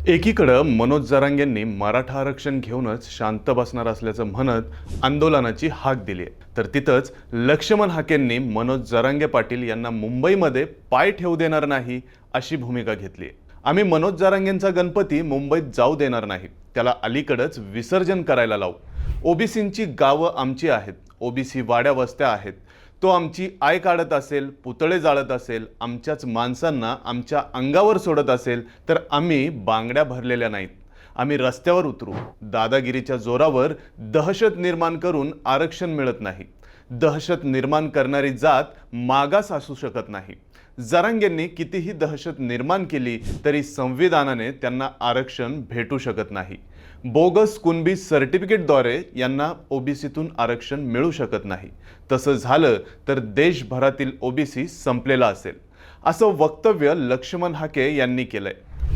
एकीकडे मनोज जरांगेंनी मराठा आरक्षण घेऊनच शांत बसणार असल्याचं म्हणत आंदोलनाची हाक दिली आहे, तर तिथंच लक्ष्मण हाकेंनी मनोज जरांगे पाटील यांना मुंबईमध्ये पाय ठेवू देणार नाही अशी भूमिका घेतली आहे। आम्ही मनोज जरांगेंचा गणपती मुंबईत जाऊ देणार नाही, त्याला अलीकडेच विसर्जन करायला लावू। ओबीसींची गावं आमची आहेत, ओबीसी वाड्या वस्त्या आहेत। तो आमची आय काढत असेल, पुतळे जाळत असेल, आमच्याच माणसांना आमच्या अंगावर सोडत असेल तर आम्ही बांगड्या भरलेल्या नाहीत। आम्ही रस्त्यावर उतरू। दादागिरीच्या जोरावर दहशत निर्माण करून आरक्षण मिळत नाही। दहशत निर्माण करणारी जात मागास असू शकत नाही। जरांगेंनी कितीही दहशत निर्माण केली तरी संविधानाने त्यांना आरक्षण भेटू शकत नाही। बोगस कुणबी सर्टिफिकेटद्वारे यांना ओबीसीतून आरक्षण मिळू शकत नाही। तसं झालं तर देशभरातील ओबीसी संपलेला असेल, असं वक्तव्य लक्ष्मण हाके यांनी केलंय,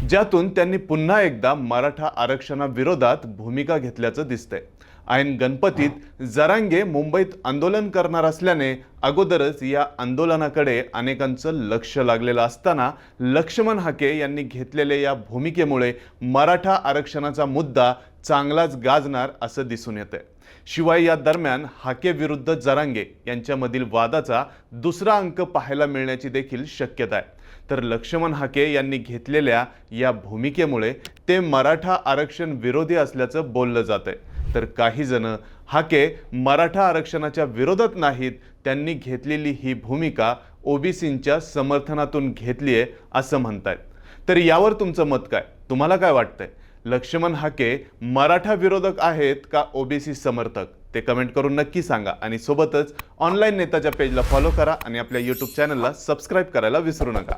ज्यातून त्यांनी पुन्हा एकदा मराठा आरक्षणाविरोधात भूमिका घेतल्याचं दिसतंय। ऐन गणपतीत जरांगे मुंबईत आंदोलन करणार असल्याने अगोदरच या आंदोलनाकडे अनेकांचं लक्ष लागलेलं असताना लक्ष्मण हाके यांनी घेतलेल्या या भूमिकेमुळे मराठा आरक्षणाचा मुद्दा चांगलाच गाजणार असं दिसून येतंय। शिवाय या दरम्यान हाके विरुद्ध जरांगे यांच्यामधील वादाचा दुसरा अंक पाहायला मिळण्याची देखील शक्यता आहे। तर लक्ष्मण हाके यांनी घेतलेल्या या भूमिकेमुळे ते मराठा आरक्षण विरोधी असल्याचं बोललं जातंय, तर काही जण हाके मराठा आरक्षणाच्या विरोधात नाहीत, त्यांनी घेतलेली ही भूमिका ओबीसींच्या समर्थनातून घेतली आहे असं म्हणतायत। तर यावर तुमचं मत काय? तुम्हाला काय वाटतंय? लक्ष्मण हाके मराठा विरोधक आहेत का ओबीसी समर्थक? ते कमेंट करून नक्की सांगा आणि सोबतच ऑनलाईन नेताच्या पेजला फॉलो करा आणि आपल्या यूट्यूब चॅनलला सबस्क्राईब करायला विसरू नका।